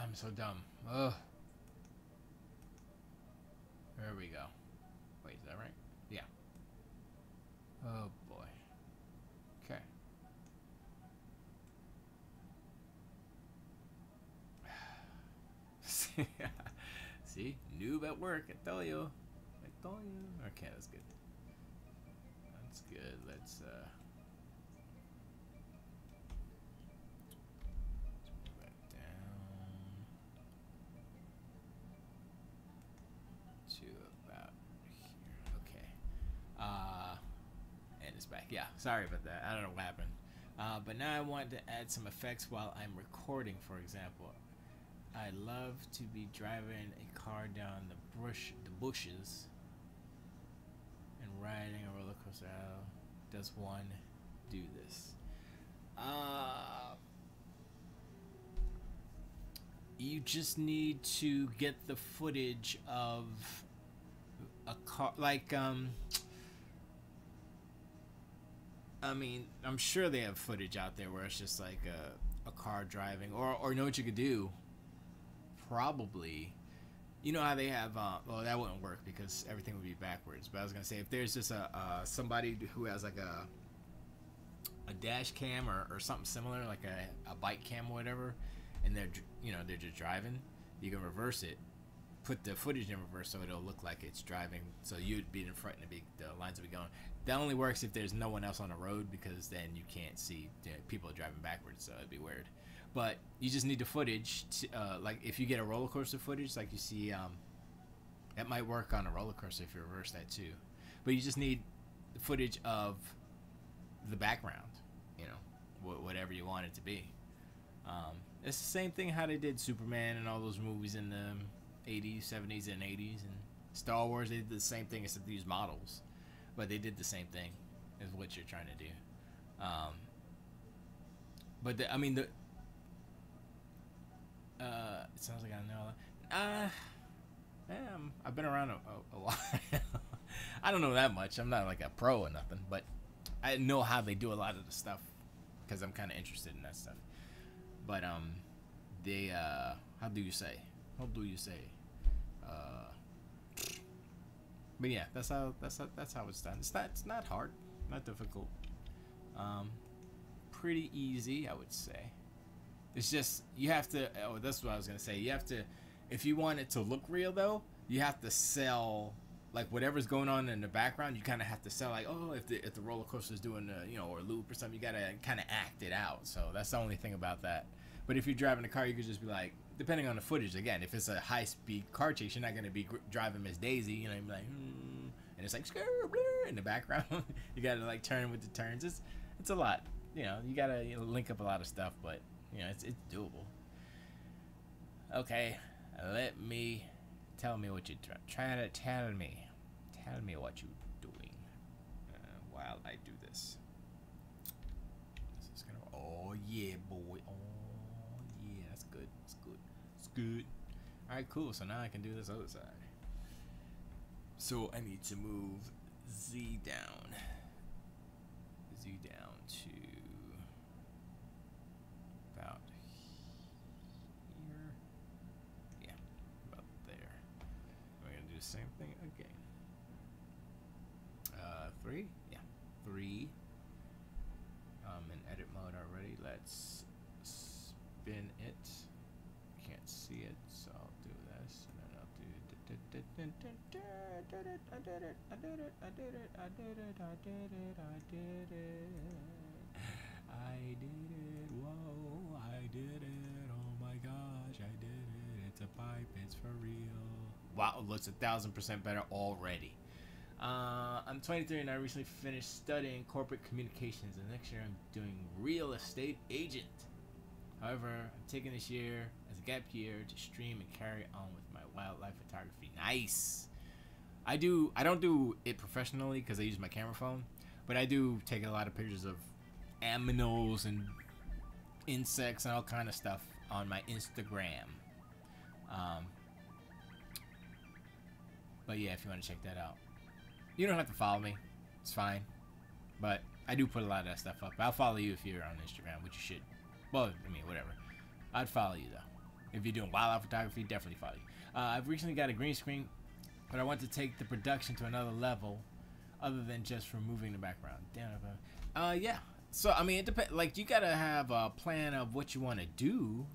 I'm so dumb. Ugh. There we go. Wait, is that right? Yeah. Oh boy. Okay. See? Noob at work. I told you. I told you. Okay, that's good. That's good. Let's move that down to about here. Okay. And it's back. Yeah, sorry about that. I don't know what happened. But now I want to add some effects while I'm recording, for example. I love to be driving a car down the bushes and riding a roller coaster. How does one do this? You just need to get the footage of a car, like I mean, I'm sure they have footage out there where it's just like a car driving, or know what you could do. Probably, you know how they have. Well, that wouldn't work because everything would be backwards. But I was gonna say, if there's just a somebody who has like a dash cam or something similar, like a bike cam or whatever, and they're just driving, you can reverse it, put the footage in reverse so it'll look like it's driving. So you'd be in front and the lines would be going. That only works if there's no one else on the road, because then you can't see people driving backwards, so it'd be weird. But you just need the footage to, like if you get a roller coaster footage, like you see, that might work on a roller coaster if you reverse that too. But you just need the footage of the background, you know, whatever you want it to be. It's the same thing how they did Superman and all those movies in the 80s, 70s, and 80s, and Star Wars. They did the same thing except they used models, but they did the same thing as what you're trying to do. But I mean the. It sounds like I know. I've been around a while. I don't know that much. I'm not like a pro or nothing, but I know how they do a lot of the stuff because I'm kind of interested in that stuff. But they how do you say? But yeah, that's how it's done. It's not hard, not difficult. Pretty easy, I would say. It's just you have to. Oh, that's what I was gonna say. You have to, if you want it to look real though, you have to sell like whatever's going on in the background. You kind of have to sell like, oh, if the roller coaster's doing or a loop or something, you gotta kind of act it out. So that's the only thing about that. But if you're driving a car, you could just be like, depending on the footage. Again, if it's a high speed car chase, you're not gonna be driving Miss Daisy. You know, you're like, and it's like in the background. You gotta like turn with the turns. It's a lot. You know, you gotta link up a lot of stuff, but. It's doable. Okay, tell me what you try to tell me what you're doing while I do this. This is gonna. Oh yeah, boy. Oh yeah, that's good. It's good. All right, cool. So now I can do this other side. So I need to move Z down to. About here. Yeah, about there. We're gonna do the same thing again. 3? Yeah, 3. In edit mode already. Let's spin it. Can't see it, so I'll do this, and then I'll do. I did it, whoa, I did it, oh my gosh, I did it, it's a pipe, it's for real. Wow, it looks 1,000% better already. I'm 23 and I recently finished studying corporate communications, and next year I'm doing real estate agent. However, I'm taking this year as a gap year to stream and carry on with my wildlife photography. Nice! I don't do it professionally because I use my camera phone, but I do take a lot of pictures of aminals and insects and all kind of stuff on my Instagram. But yeah, if you want to check that out, you don't have to follow me. It's fine. But I do put a lot of that stuff up. I'll follow you if you're on Instagram, which you should. Well, I mean, whatever. I'd follow you though. If you're doing wildlife photography, definitely follow you. I've recently got a green screen, but I want to take the production to another level, other than just removing the background. Damn. Yeah. So I mean, it depends. Like you gotta have a plan of what you want to do.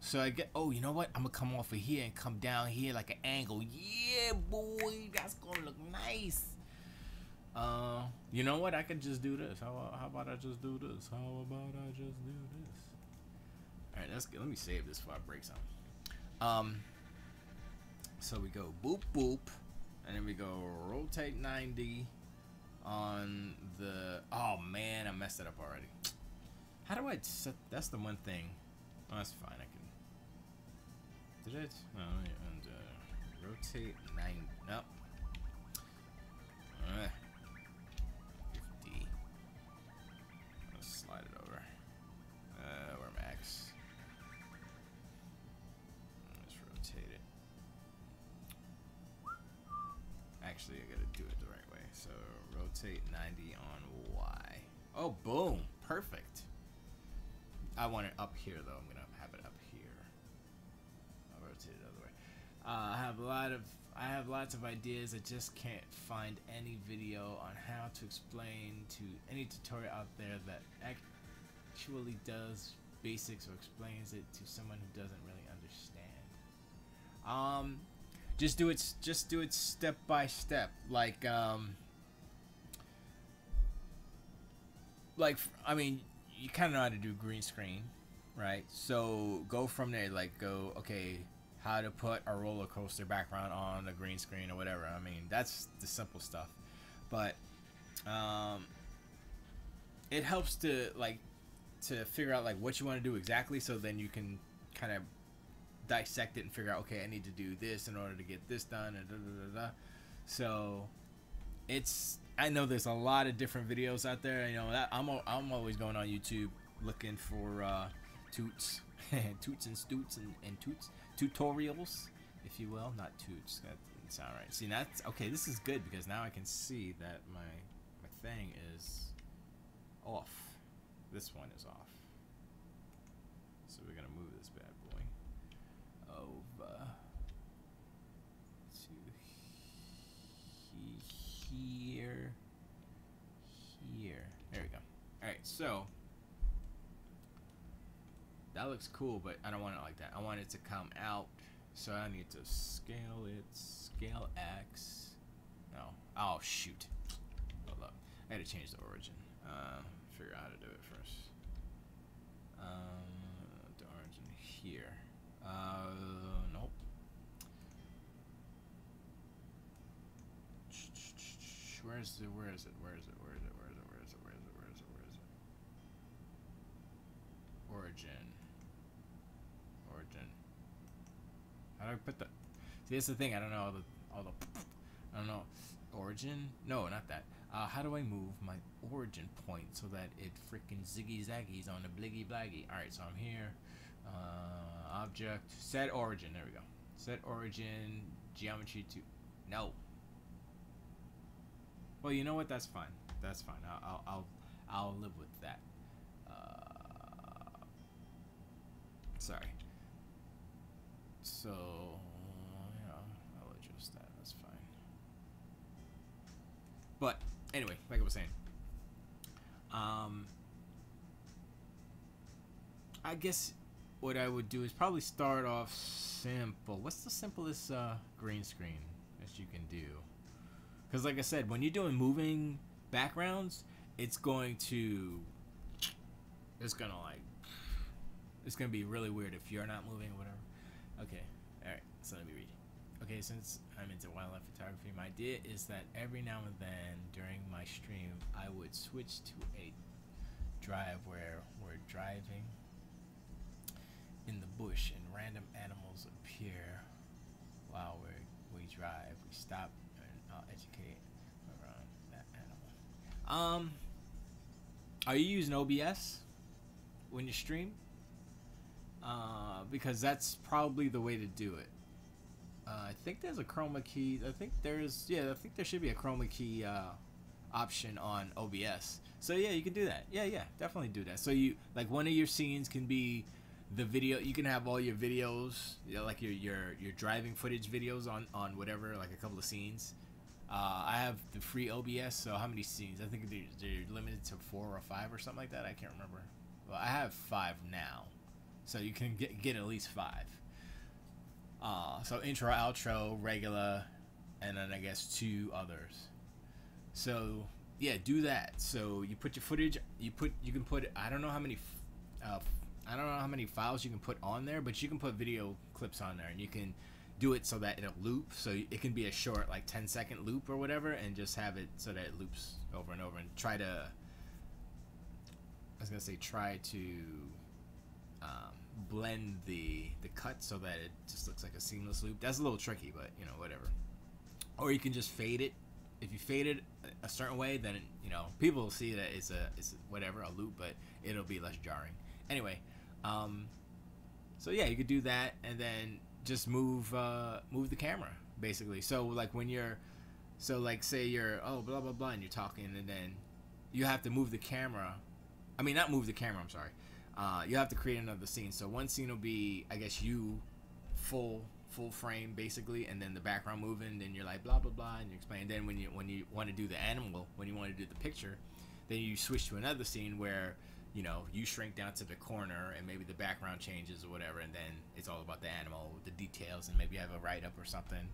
So I get. Oh, you know what? I'm gonna come off of here and come down here like an angle. Yeah, boy, that's gonna look nice. You know what? I could just do this. How about I just do this? How about I just do this? All right, let me save this before I break something. So we go boop boop, and then we go rotate 90 on the. Oh man, I messed it up already. How do I set? That's the one thing. Oh, that's fine. I can. Did it? No. And rotate 90. Nope. 50. Let's slide it over. We're max. Let's rotate it. Actually, I gotta do it the right way. So rotate 90 on Y. Oh, boom! Perfect. I want it up here though. I'm gonna have it up here. I'll rotate it the other way. I have lots of ideas. I just can't find any video on how to explain to any tutorial out there that actually does basics or explains it to someone who doesn't really understand. Just do it step by step. Like I mean, you kind of know how to do green screen, right? So go from there. Like go, okay, how to put a roller coaster background on a green screen or whatever. I mean, that's the simple stuff. But it helps to figure out like what you want to do exactly, so then you can kind of dissect it and figure out, okay, I need to do this in order to get this done, and da da da da. So I know there's a lot of different videos out there. You know that I'm always going on YouTube looking for toots toots and stoots and toots tutorials, if you will. Not toots, that didn't sound right. See, that's okay. This is good because now I can see that my thing is off. This one is off. So we're gonna move this bad boy over to here. There we go. Alright, so that looks cool, but I don't want it like that. I want it to come out, so I need to scale it. Scale X. No. Oh shoot. Hold up. I gotta change the origin. Figure out how to do it first. The origin here. Nope. Where is it? Origin. How do I put that? See, that's the thing. I don't know all the. I don't know. Origin? No, not that. How do I move my origin point so that it freaking ziggy zaggies on the bliggy blaggy? All right, so I'm here. Object. Set origin. There we go. Set origin. Geometry to. No. Well, you know what? That's fine. That's fine. I'll live with that. Sorry. So yeah, I'll adjust that. That's fine. But anyway, like I was saying, I guess what I would do is probably start off simple. What's the simplest green screen that you can do? Because like I said, when you're doing moving backgrounds, it's gonna be really weird if you're not moving or whatever. Okay, alright, so let me read. Okay, since I'm into wildlife photography, my idea is that every now and then during my stream, I would switch to a drive where we're driving in the bush and random animals appear while we drive. We stop and I'll educate around that animal. Are you using OBS when you stream? Because that's probably the way to do it. I think there's a chroma key. I think there should be a chroma key option on OBS. So yeah, you can do that. Yeah, definitely do that. So you like one of your scenes can be the video, you can have all your videos, you know, like your driving footage videos on whatever, like a couple of scenes. I have the free OBS, so how many scenes? I think they're limited to 4 or 5 or something like that. I can't remember. Well, I have 5 now, so you can get at least 5. So intro, outro, regular, and then I guess 2 others. So yeah, do that. So you put your footage. You can put. I don't know how many. I don't know how many files you can put on there, but you can put video clips on there, and you can do it so that it'll loop. So it can be a short, like 10-second loop or whatever, and just have it so that it loops over and over. And try to. I was gonna say try to blend the cut so that it just looks like a seamless loop. That's a little tricky, but you know, whatever. Or you can just fade it. If you fade it a certain way, then you know people will see that it's whatever, a loop, but it'll be less jarring. Anyway, so yeah, you could do that, and then just move the camera basically. So like when you're, so like say you're blah blah blah, and you're talking, and then you have to move the camera. I mean, not move the camera. I'm sorry. You have to create another scene. So one scene will be, I guess, you full frame basically, and then the background moving. Then you're like blah blah blah, and you explain. Then when you want to do the animal, when you want to do the picture, then you switch to another scene where you know you shrink down to the corner, and maybe the background changes or whatever, and then it's all about the animal, the details, and maybe you have a write up or something.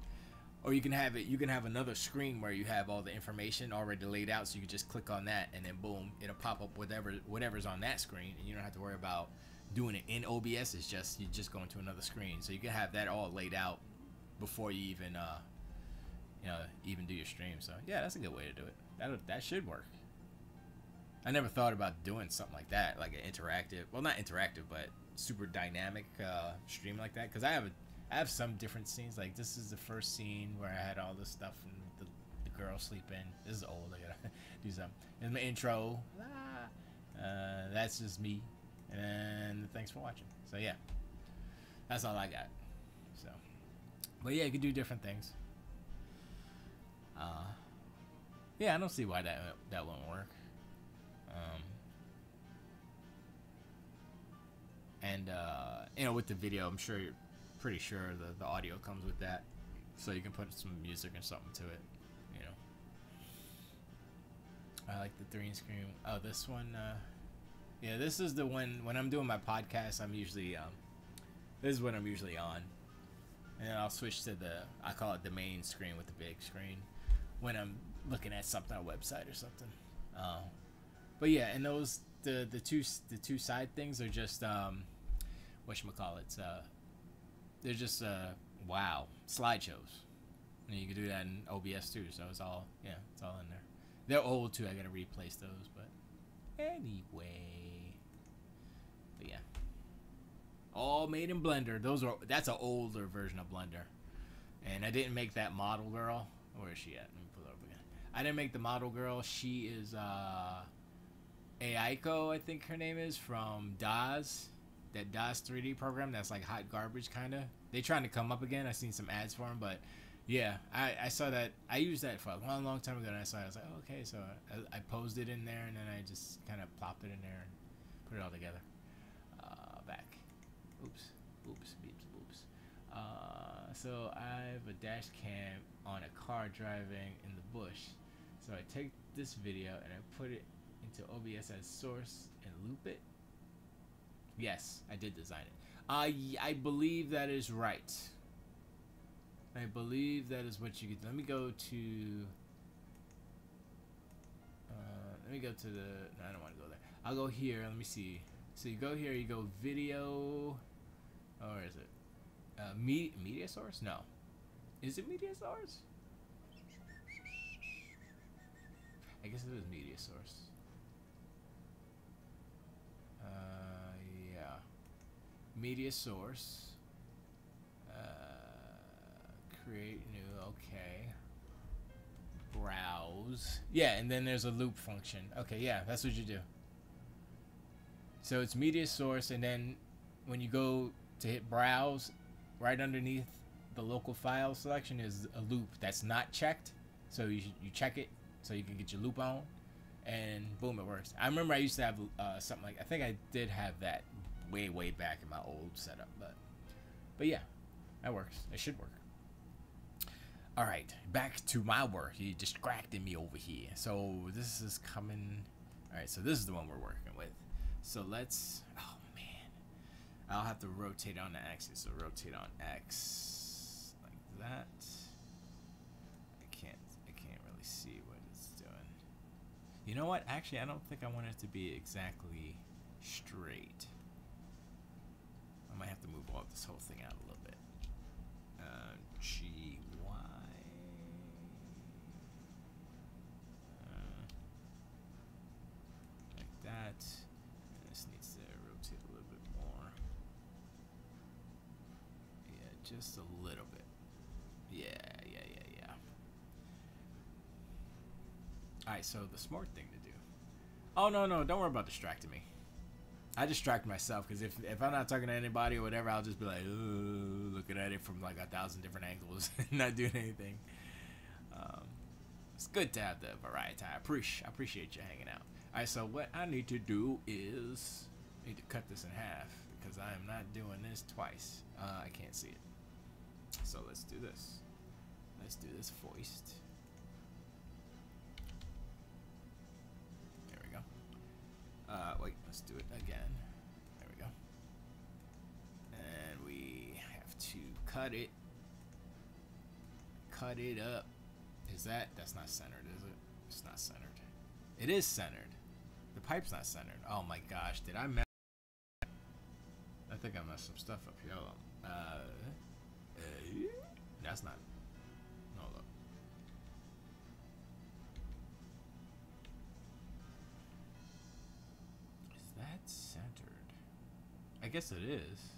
Or you can have another screen where you have all the information already laid out, so you can just click on that, and then boom, it'll pop up whatever's on that screen, and you don't have to worry about doing it in OBS. It's just you just go into another screen, so you can have that all laid out before you even even do your stream. So yeah, that's a good way to do it. That should work. I never thought about doing something like that, like an interactive, well, not interactive, but super dynamic stream like that, because I have some different scenes. Like this is the first scene where I had all this stuff and the girl sleeping. This is old. I gotta do something. And my intro. That's just me. And thanks for watching. So yeah, that's all I got. So, but yeah, you can do different things. Yeah, I don't see why that won't work. And you know, with the video, I'm sure you're pretty sure the audio comes with that, so you can put some music and something to it. You know, I like the 3-screen. Oh, this one. Yeah, this is the one when I'm doing my podcast. I'm usually this is what I'm usually on, and then I'll switch to I call it the main screen with the big screen when I'm looking at something on a website or something. But yeah, and those the two side things are just whatchamacallits, they're just wow, slideshows, and you can do that in OBS too. So it's all in there. They're old too. I gotta replace those, but anyway. But yeah, all made in Blender. That's an older version of Blender, and I didn't make that model girl. Where is she at? Let me pull her up again. I didn't make the model girl. She is Aiko, I think her name is, from DOS. That DOS 3D program that's like hot garbage kind of. They trying to come up again. I seen some ads for them, but yeah, I saw that. I used that for a long time ago, and I saw it. I was like, oh, okay, so I posed it in there, and then I just kind of plopped it in there and put it all together. Back. Oops. Beeps, boops. So I have a dash cam on a car driving in the bush. So I take this video and I put it into OBS as source and loop it. Yes, I did design it. I believe that is right. I believe that is what you could. Let me go to. Let me go to the. No, I don't want to go there. I'll go here. Let me see. So you go here. You go video. Oh, where is it? Media source? No. Is it media source? I guess it is media source. Yeah. Media source. Create new. Okay. Browse. Yeah, and then there's a loop function. Okay, yeah, that's what you do. So it's media source, and then when you go to hit browse, right underneath the local file selection is a loop that's not checked. So you check it so you can get your loop on, and boom, it works. I remember I used to have something like, I think I did have that way back in my old setup, but yeah, that works. It should work. All right, back to my work. You distracted me over here. So this is coming. All right, so this is the one we're working with. So let's. Oh man, I'll have to rotate on the axis. So rotate on X like that. I can't really see what it's doing. You know what? Actually, I don't think I want it to be exactly straight. I might have to move all this whole thing out a little bit. G Y. Like that. And this needs to rotate a little bit more. Yeah, just a little bit. Yeah. Alright, so the smart thing to do. Oh, no, don't worry about distracting me. I distract myself, because if I'm not talking to anybody or whatever, I'll just be like, looking at it from like 1,000 different angles and not doing anything. It's good to have the variety. I appreciate you hanging out. Alright, so what I need to do is I need to cut this in half, because I am not doing this twice. I can't see it. So let's do this. Let's do this foist. There we go. Wait, let's do it again. There we go. And we have to cut it. Cut it up. That's not centered, is it? It's not centered. It is centered. The pipe's not centered. Oh my gosh, did I mess? I think I messed some stuff up here. Hold on. That's not. No, look. Is that centered? I guess it is.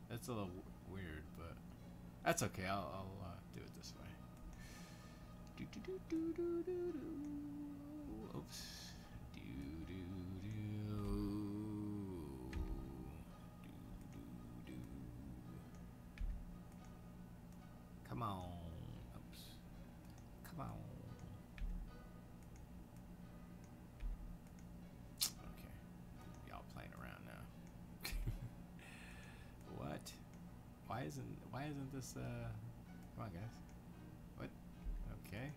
That's a little weird, but that's okay. I'll do it this way. Oops. Come on. Oops. Come on. Okay. Y'all playing around now. What? Why isn't this come on guys. What? Okay.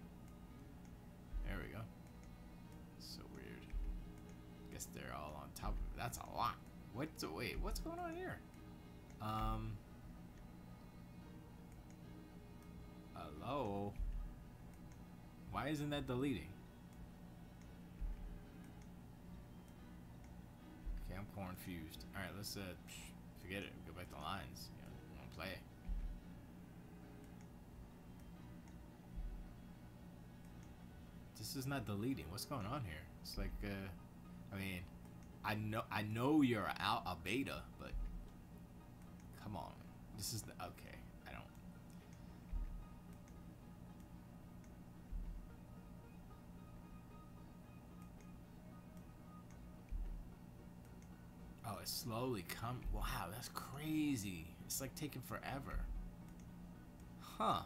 There we go. So weird. Guess they're all on top of it. That's a lot. Wait, what's going on here? Hello? Why isn't that deleting? Okay, I'm confused. Alright, let's forget it. Go back to lines. You know, I wanna play it. This is not deleting. What's going on here? It's like I mean, I know you're a beta, but come on. This is the okay. I don't. Oh, it's slowly come. Wow, that's crazy. It's like taking forever. Huh.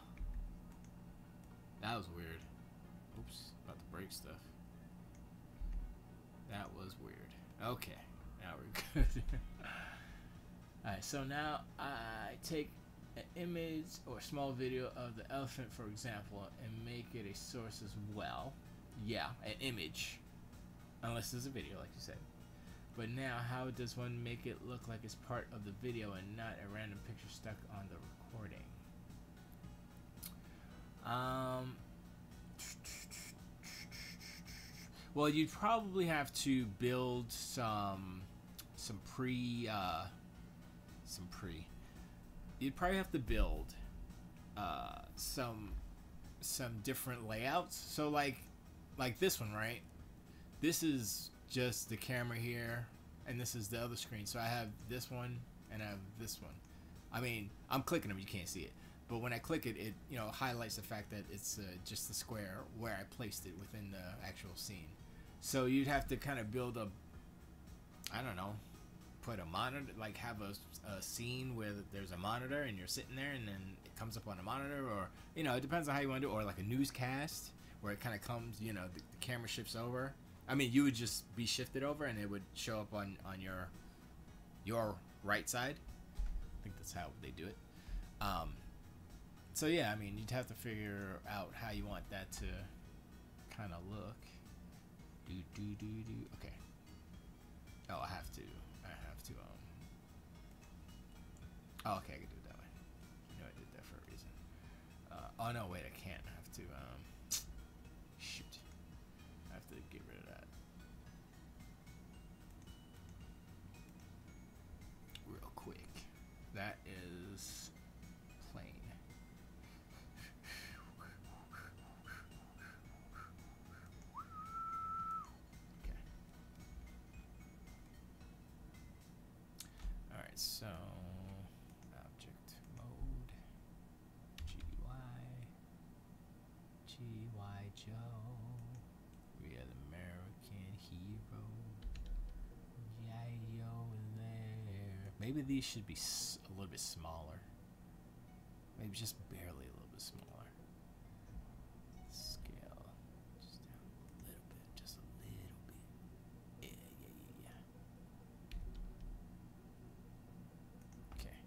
That was weird. Oops, about to break stuff. That was weird. Okay, now we're good. Alright, so now I take an image or small video of the elephant, for example, and make it a source as well. Yeah, an image. Unless there's a video, like you said. But now, how does one make it look like it's part of the video and not a random picture stuck on the recording? Well, you'd probably have to build some pre. You'd probably have to build some different layouts. So like this one, right? This is just the camera here, and this is the other screen. So I have this one and I have this one. I mean, I'm clicking them, you can't see it, but when I click it, it highlights the fact that it's just the square where I placed it within the actual scene. So you'd have to kind of build a, I don't know, put a monitor, like have a scene where there's a monitor and you're sitting there and then it comes up on a monitor, or it depends on how you want to do it, or like a newscast where it kind of comes, the camera shifts over. I mean, you would just be shifted over and it would show up on your your right side. I think that's how they do it. So yeah, I mean, you'd have to figure out how you want that to kind of look. Okay. Oh, I have to. Oh, okay, I can do it that way. I know I did that for a reason. Oh no, wait, I can't. I have to. Shoot. I have to get rid of that. Real quick. That is plain. Okay. Alright, so object mode GY Joe. We are the American hero. G.I. Joe in there. Maybe these should be a little bit smaller. Maybe just barely a little bit smaller. Scale just down a little bit, just a little bit. Yeah. Okay.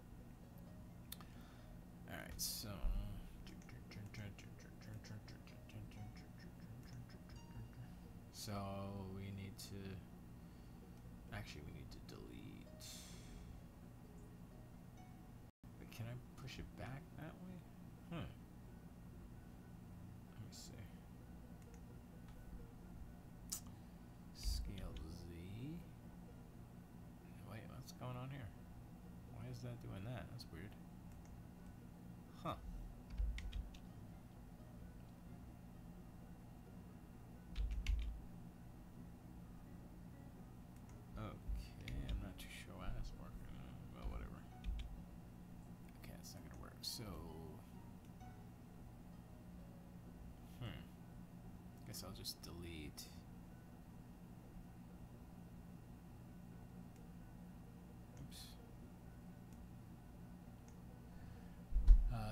All right, so we need to delete. But can I push it back that way? Let me see. Scale Z. Wait, what's going on here? Why is that doing that? That's weird. Huh. Okay, I'm not too sure why that's working. Well, whatever. Okay, it's not gonna work. So, guess I'll just delete. Oops.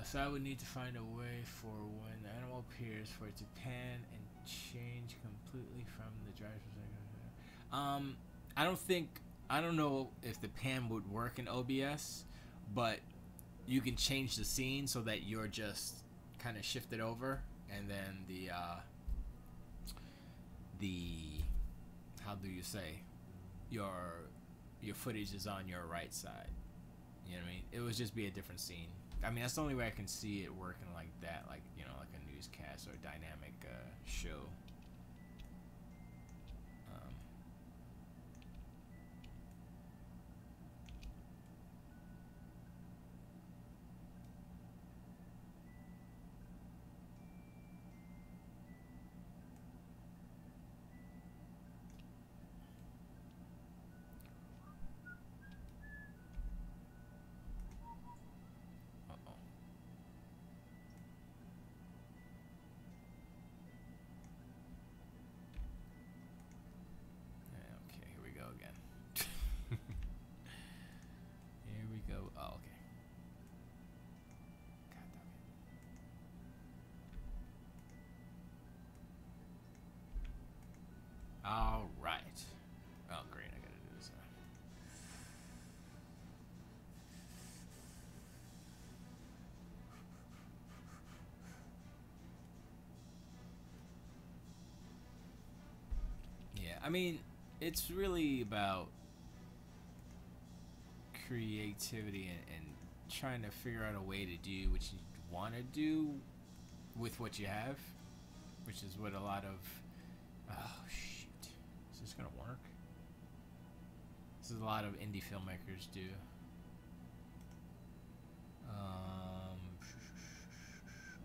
So I would need to find a way for when the animal appears for it to pan and change completely from the driver's perspective. I don't know if the pan would work in OBS, but you can change the scene so that you're just kind of shifted over, and then the how do you say, your footage is on your right side. You know what I mean? It would just be a different scene. I mean, that's the only way I can see it working like that, like, you know, like a newscast or a dynamic show. All right. Oh, great. I gotta do this now. Yeah, I mean, it's really about creativity and trying to figure out a way to do what you want to do with what you have, which is what a lot of... Oh, shoot. Is this going to work? This is a lot of indie filmmakers do.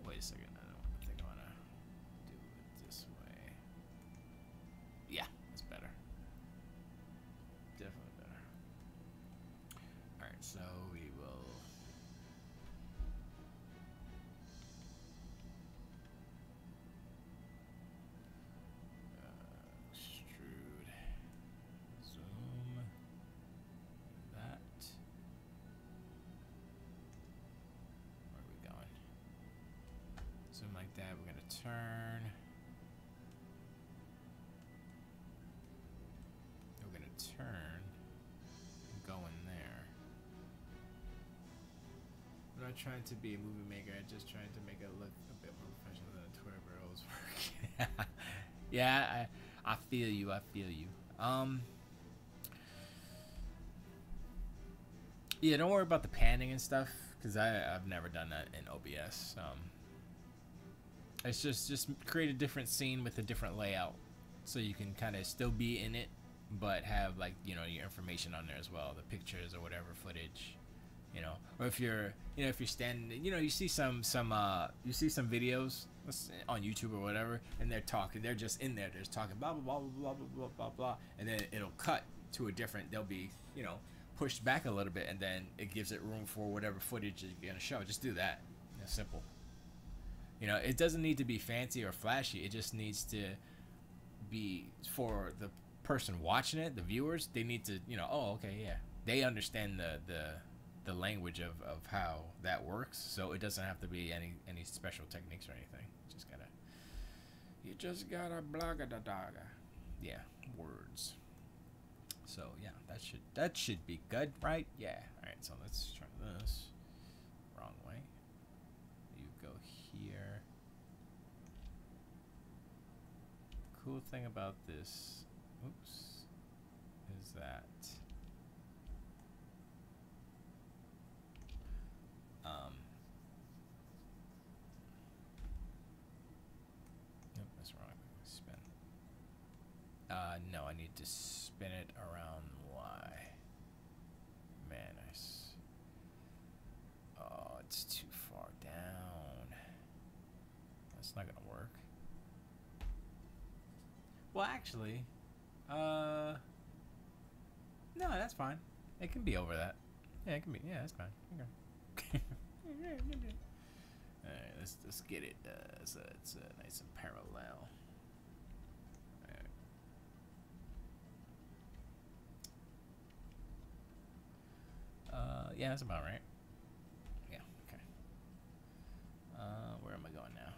Wait a second. I think I want to do it this way. Yeah, that's better. Definitely better. Alright, so we will... extrude. Zoom. That. Where are we going? Zoom like that. We're going to turn. We're going to turn and go in there. not trying to be a movie maker. I'm just trying to make it look a bit more professional than Twitter bros work. Yeah, I feel you. I feel you. Yeah, don't worry about the panning and stuff, because I've never done that in OBS. It's just create a different scene with a different layout, so you can kind of still be in it, but have, like, you know, your information on there as well, the pictures or whatever footage, you know. Or if you're, you know, if you're standing, you know, you see some videos on YouTube or whatever, and they're talking, they're just in there, they're just talking blah blah blah blah blah blah blah blah, and then it'll cut to a different, they'll be, you know, pushed back a little bit, and then it gives it room for whatever footage you're gonna show. Just do that. It's simple. You know, it doesn't need to be fancy or flashy. It just needs to be for the person watching it, the viewers. They need to, you know, oh, okay, yeah, they understand the language of how that works. So it doesn't have to be any special techniques or anything. You just gotta blaga da daga. Yeah, words. So yeah, that should be good, right? Yeah. All right. So let's try this. Wrong way. You go here. Cool thing about this, oops, is that nope, that's wrong. Spin. No, I need to spin it around Y. Man, oh, it's too far down. That's not gonna work. Well, actually, no, that's fine. It can be over that. Yeah, it can be. Yeah, that's fine. Okay. All right, let's get it. So it's nice and parallel. Yeah, that's about right. Yeah, okay. Where am I going now?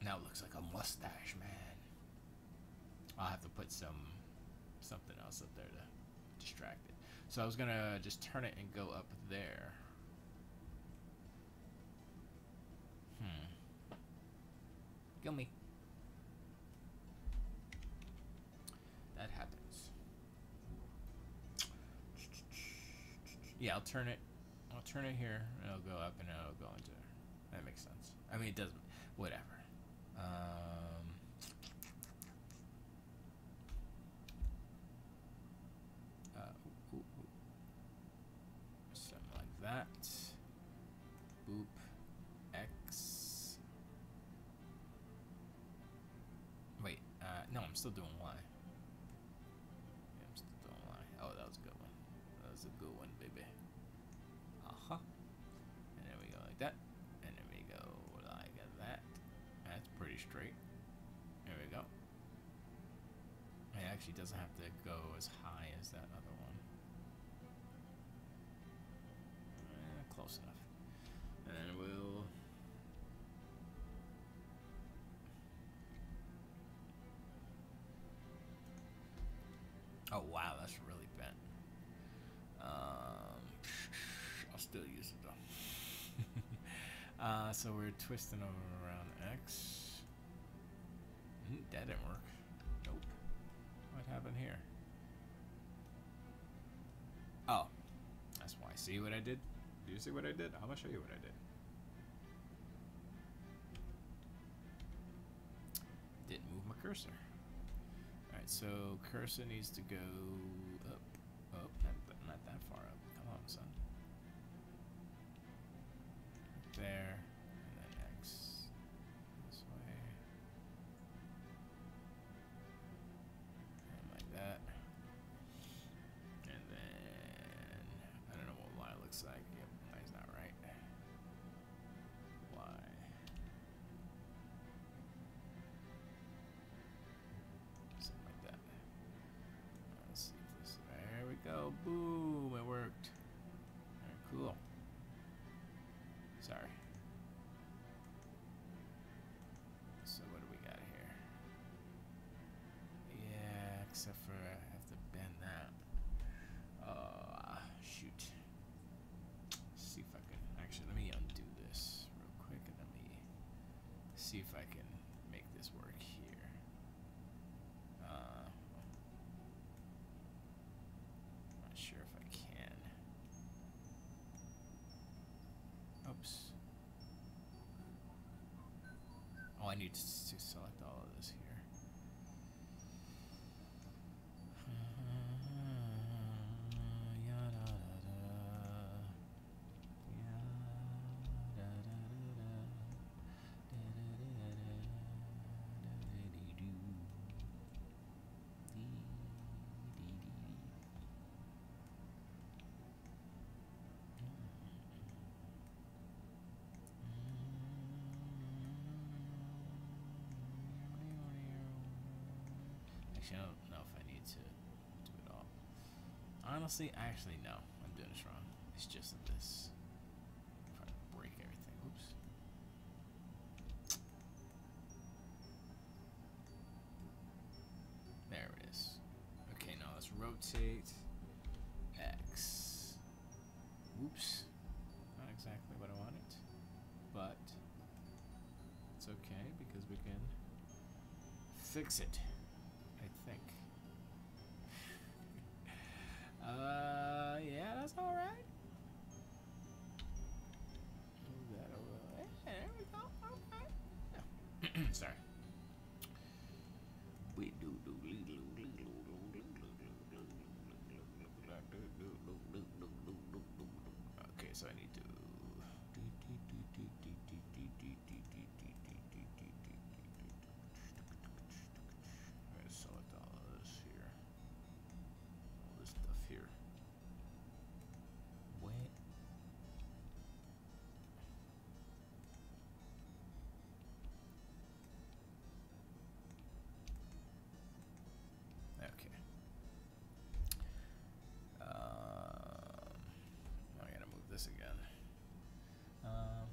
Now it looks like a mustache, man. I'll have to put something else up there to distract it. So I was gonna just turn it and go up there. Kill me. That happens. Yeah, I'll turn it here, and it'll go up, and it'll go into there. That makes sense. I mean, it doesn't. Whatever. Something like that. Boop. X. Wait. No, I'm still doing Y. Yeah, I'm still doing Y. Oh, that was a good one. That was a good one, baby. And then we go like that. And then we go like that. That's pretty straight. There we go. It actually doesn't have to go as high as that other one. Close enough. And then we'll... Oh wow, that's really bent. I'll still use it though. So we're twisting over around X. That didn't work. Nope. What happened here? Oh, that's why. See what I did? Do you see what I did? I'm gonna show you what I did. Didn't move my cursor. Alright, so cursor needs to go up. Oh, not that far up. Come on, son. There. And then X. This way. And like that. And then... I don't know what Y looks like. Yep, Y's not right. Y. Something like that. Let's see if this... There we go. Boom! It worked. Alright, cool. Sorry. So what do we got here? Yeah, except see if I can make this work here. Not sure if I can. Oops. Oh, I need to select all of this here. Actually, I don't know if I need to do it all. Honestly, actually, no. I'm doing this wrong. It's just this. If I break everything. Oops. There it is. Okay, now let's rotate X. Oops. Not exactly what I wanted. But it's okay because we can fix it. I think. Yeah, that's all right. Move that over there. There we go. Okay. Yeah. Sorry. We do. Okay, so I need to. Select all of this here. All this stuff here. What? Okay. Now I gotta move this again. Oh.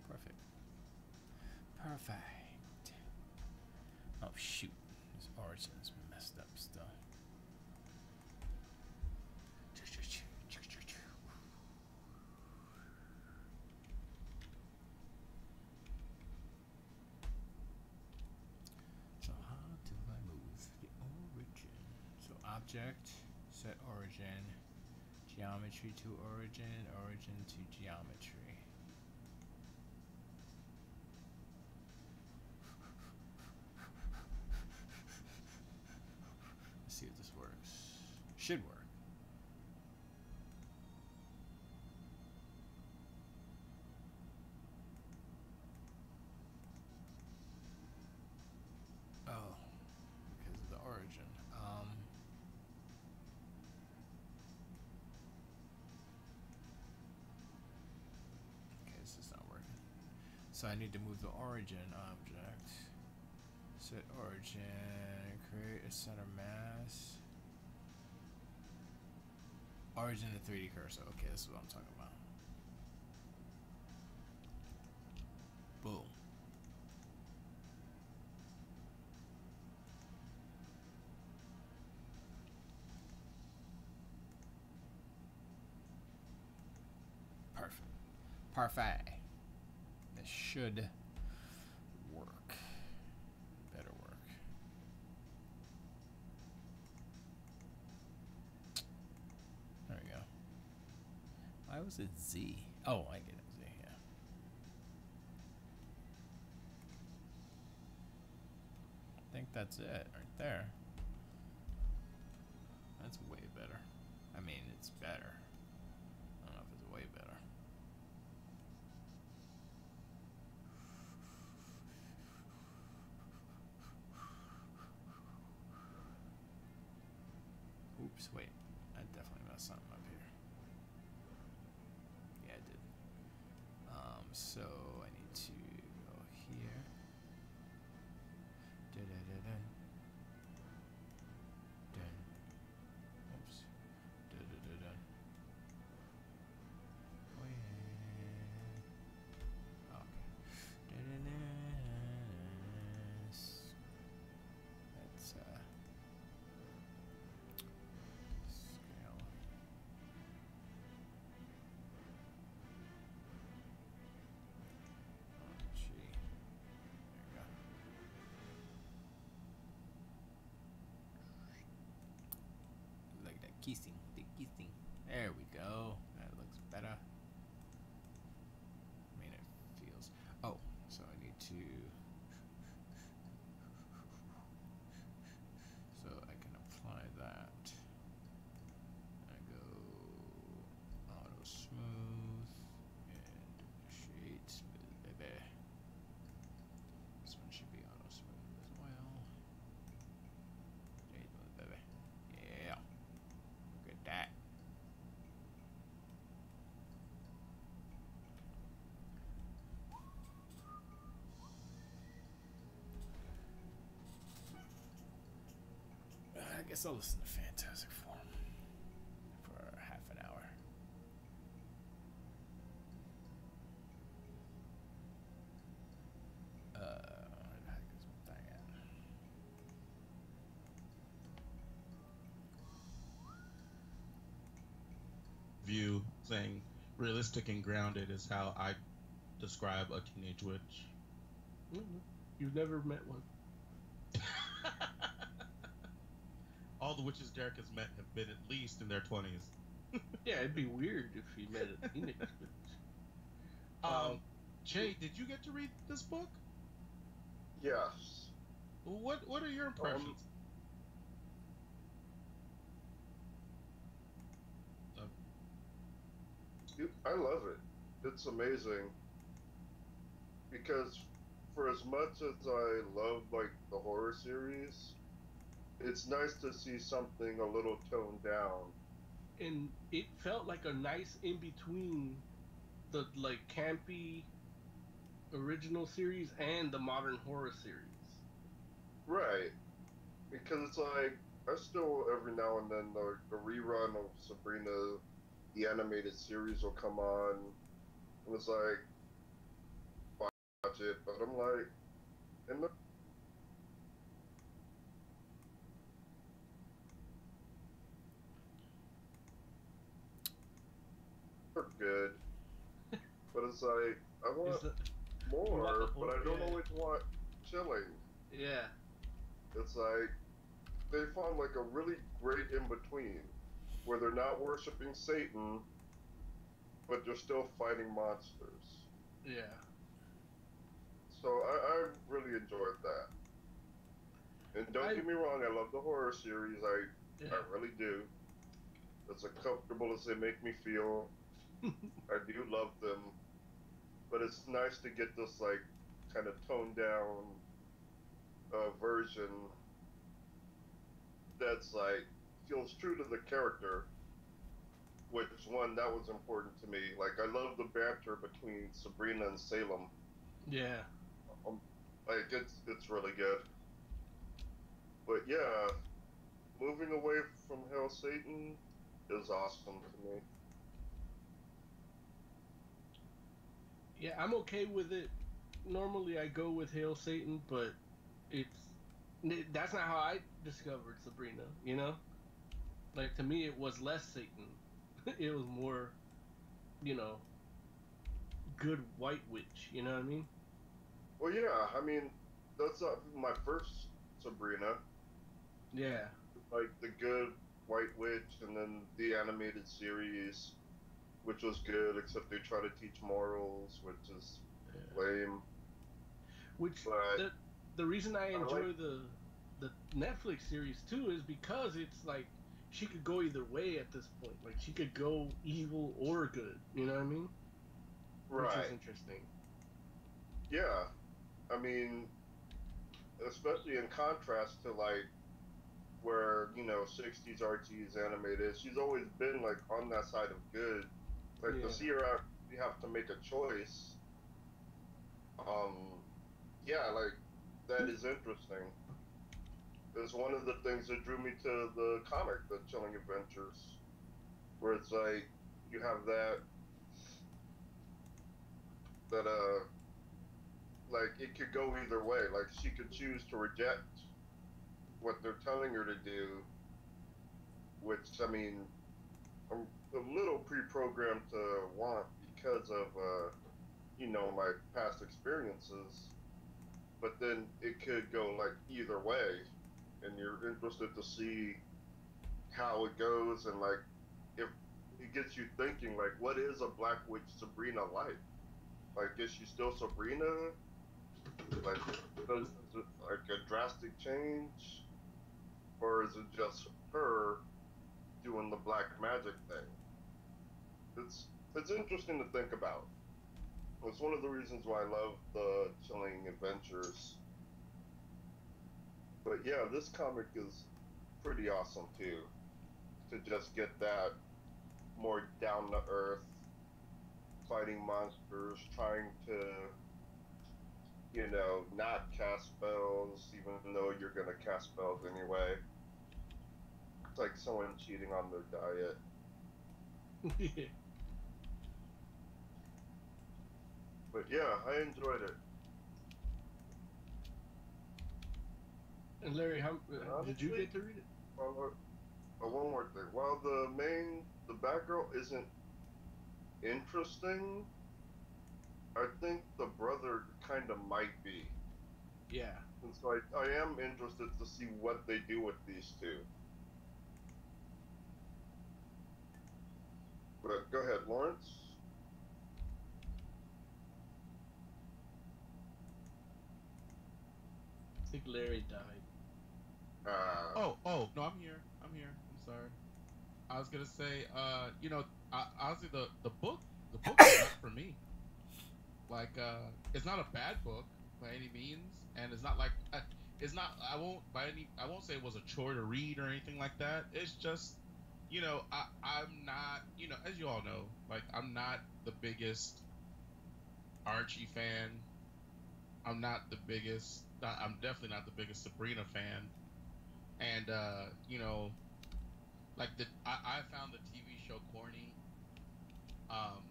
Perfect. Perfect. Oh shoot, this origin's messed up still. So how do I move the origin? So object, set origin, geometry to origin, origin to geometry. See if this works. Should work. Oh, because of the origin. Okay, this is not working. So I need to move the origin object. Set origin, create a center mass. Origin to 3D cursor. Okay, this is what I'm talking about. Boom. Perfect. Parfait. This should work. Better work. was it Z? Oh, I get it. Z, yeah. I think that's it right there. That's way better. I mean, it's better. I don't know if it's way better. Oops, wait. I definitely messed something up here. Yeah, I did. So I need to go here. Da-da-da-da. Dun. Oops. Da-da-da-da. Oh, yeah. Okay. Da-da-da. Let's, scale. Oh, gee. There we go. Like that kissing. The kissing. There we go. That looks better. I mean, it feels. Oh, so I need to. So I can apply that. I go auto smooth and shade smooth, baby. This one should be auto smooth as well. Shade smooth, baby. Yeah. Look at that. I guess I'll listen to Fantastic Four for half an hour. Where the heck is my thing at? View saying realistic and grounded is how I describe a teenage witch. Mm-hmm. You've never met one. All the witches Derek has met have been at least in their 20s. Yeah, it'd be weird if you met a teenage witch. Jay, did you get to read this book? Yes. What are your impressions? I love it. It's amazing. Because for as much as I love like the horror series, it's nice to see something a little toned down. And it felt like a nice in between the like campy original series and the modern horror series. Right. Because it's like I still every now and then the rerun of Sabrina, the animated series will come on, and it's like watch it, but I'm like, and they're good, but it's like I want more, but I don't always want chilling. Yeah. It's like they found like a really great in between where they're not worshiping Satan, but they're still fighting monsters. Yeah. So I really enjoyed that. And don't get me wrong, I love the horror series. I really do. As uncomfortable as they make me feel, I do love them. But it's nice to get this like kind of toned down version that's like feels true to the character. Which one that was important to me. Like I love the banter between Sabrina and Salem. Yeah. Like it's really good. But yeah, moving away from Hail Satan is awesome to me. Yeah, I'm okay with it. Normally I go with Hail Satan, but that's not how I discovered Sabrina, you know? Like to me it was less Satan. It was more, good white witch, you know what I mean? Well, yeah, I mean, that's not my first Sabrina. Yeah. Like the good White Witch and then the animated series. which was good, except they try to teach morals, which is lame. Which But the reason I I enjoy like, the Netflix series too is because it's like she could go either way at this point. Like she could go evil or good. You know what I mean? Which is right, interesting. yeah. I mean, especially in contrast to like where 60s Archie's animated, she's always been like on that side of good. Like to Yeah. see her out, you have to make a choice. Um, yeah, like that is interesting. It's one of the things that drew me to the comic, The Chilling Adventures, where it's like you have that like it could go either way. Like she could choose to reject what they're telling her to do, which I mean I'm a little pre-programmed to want because of my past experiences. But then it could go like either way, and you're interested to see how it goes, and like if it gets you thinking like what is a Black Witch Sabrina like? Like is she still Sabrina? Like does it like a drastic change, or is it just her doing the black magic thing? It's interesting to think about. It's one of the reasons why I love the Chilling Adventures. But yeah, this comic is pretty awesome too. To just get that more down to earth, fighting monsters, trying to, not cast spells, even though you're gonna cast spells anyway. It's like someone cheating on their diet. But yeah, I enjoyed it. And Larry, how did you Honestly, get to read it? well, one more thing. While the Batgirl isn't interesting, I think the brother kind of might be. Yeah. And so I am interested to see what they do with these two. But go ahead, Lawrence. I think Larry died. Oh, no, I'm here. I'm here. I'm sorry. I was gonna say, honestly, the book is not for me. Like, it's not a bad book by any means, and it's not like it's not. I won't say it was a chore to read or anything like that. It's just, I'm not, as you all know, like I'm not the biggest Archie fan. I'm not the biggest. I'm definitely not the biggest Sabrina fan, and like I found the TV show corny. Um,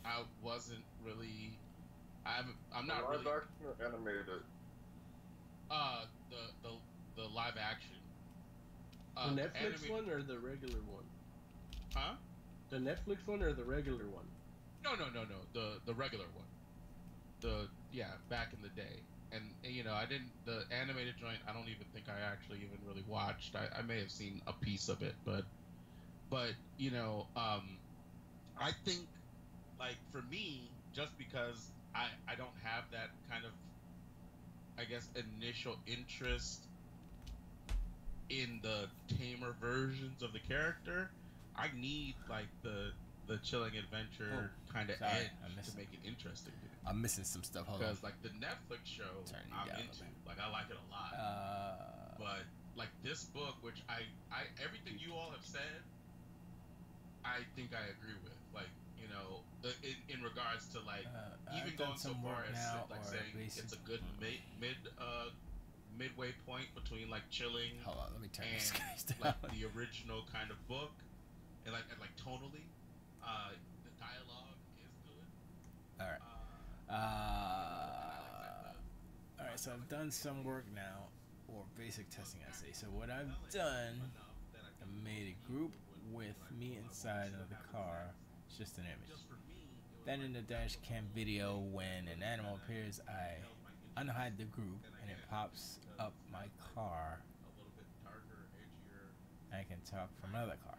I wasn't really. I'm The not live really. action or animated? Uh, the the the live action. The The Netflix animated. one or the regular one? Huh? The Netflix one or the regular one? No. The regular one. The Yeah, back in the day. And I didn't the animated joint. I don't even think I actually even really watched. I may have seen a piece of it, but I think like for me, just because I don't have that kind of, I guess, initial interest in the tamer versions of the character, I need like the chilling adventure kind of sorry, edge to make it interesting to me. I'm missing some stuff. Hold on. Because like the Netflix show, Turn you I'm down a into. bit. Like I like it a lot. But like this book, which I everything you all have said, I think I agree with. Like in regards to like even I've done going so some far work as now, like or saying it's a good midway point between like chilling Hold on, let me turn this and guy down. like the original kind of book, and like tonally, the dialogue is good. All right. All right. So I've done some work now, or basic testing, I say. So what I've done, I made a group with me inside of the car. It's just an image. Then in the dash cam video, when an animal appears, I unhide the group and it pops up my car. I can talk from another car.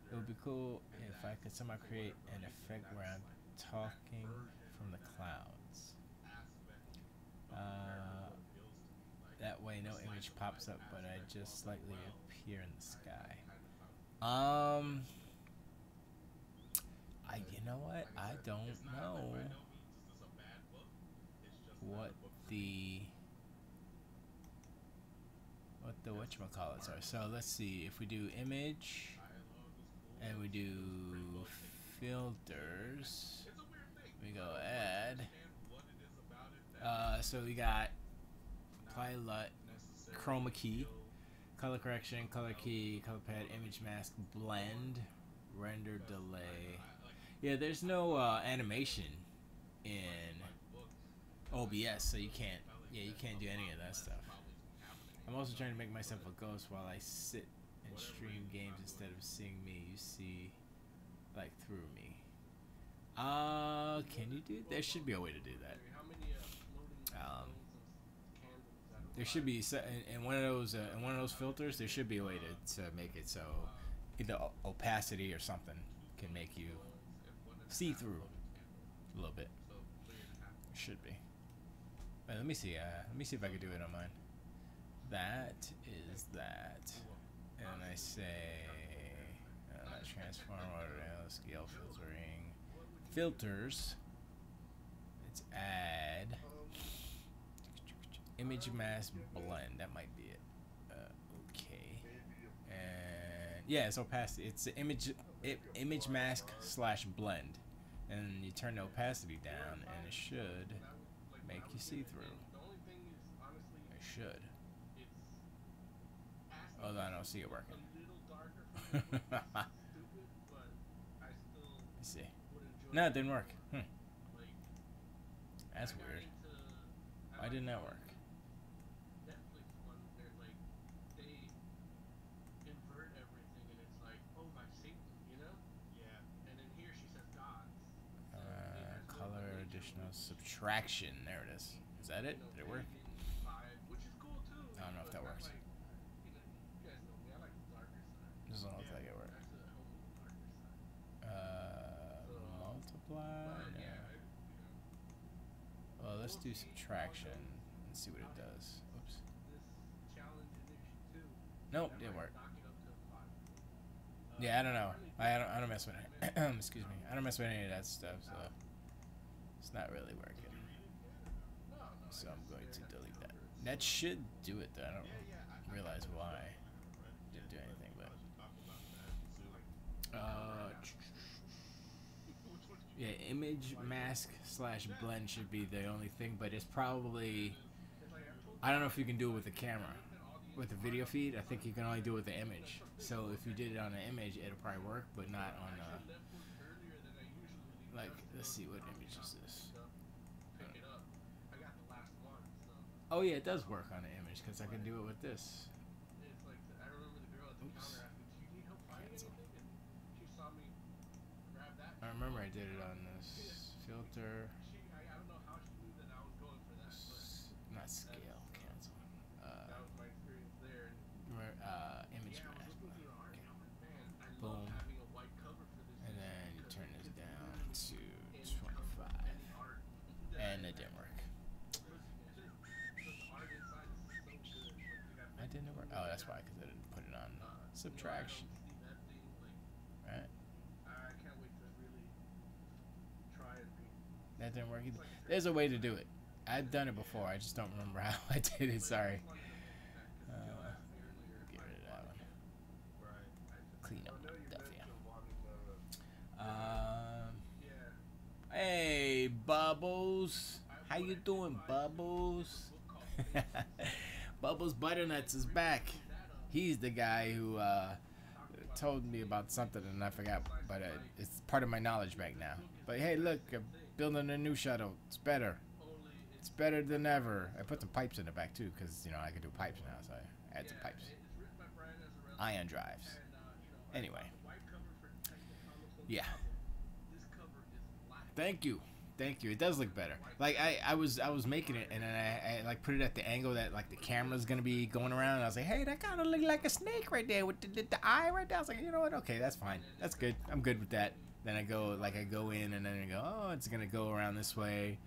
It would be cool if I could somehow create an effect where I'm talking from the clouds. That way no image pops up, but I just slightly appear in the sky. You know what? I don't know what the whatchamacallits are. So let's see, if we do image and we do filters, we go add. So we got apply LUT, chroma key, color correction, color key, color pad, image mask, blend, render delay. Yeah, there's no animation in OBS, so you can't do any of that stuff. I'm also trying to make myself a ghost while I sit and stream games instead of seeing me. You see, like, through me. Can you do? There should be a way to do that. There should be in one of those filters. There should be a way to make it so either opacity or something can make you see through a little bit. It should be. Wait, let me see. Let me see if I can do it on mine. That is that, and I say transform order, scale filtering, filters. Let's add image mask blend. That might be it. Okay, and yeah, it's opacity. It's image mask / blend, and you turn the opacity down, and it should make you see through. It should. Although I don't see it working. Let's see. No, it didn't work. That's weird. Why didn't that work? Color additional subtraction. There it is. Is that it? Did it work? I don't know if that works. Doesn't look like it worked. Multiply? No. Well, let's do subtraction and see what it does. Oops. Nope, didn't work. Yeah, I don't know. I don't mess with it. Excuse me. I don't mess with any of that stuff, so it's not really working. So I'm going to delete that. That should do it though. I don't realize why. Didn't do anything, but yeah, image mask / blend should be the only thing, but it's probably, I don't know if you can do it with the camera. With the video feed, I think you can only do it with the image. So if you did it on an image, it'll probably work, but not on like, let's see, what image is this? Oh yeah, it does work on the image because I can do it with this. Oops. Cancel. I remember I did it on this filter. Not scale, cancel. Image mask. Okay. Boom. And then you turn this down to 25. And it didn't work. That didn't work. Oh, that's why, because I didn't put it on subtraction. Right? That didn't work either. There's a way to do it. I've done it before. I just don't remember how I did it. Sorry. Get rid of that one. Clean up stuff, yeah. Hey, Bubbles. How you doing, Bubbles? Bubbles Butternuts is back. He's the guy who told me about something and I forgot, but it's part of my knowledge bank now. But hey, look, I'm building a new shuttle. It's better. It's better than ever. I put some pipes in the back too, because you know I can do pipes now, so I add some pipes. Ion drives. Anyway. Yeah. Thank you. Thank you. It does look better. Like I was making it, and then I like put it at the angle that like the camera's gonna be going around. And I was like, hey, that kind of look like a snake right there with the eye right there. I was like, you know what? Okay, that's fine. That's good. I'm good with that. Then I go in, and then I go, oh, it's gonna go around this way,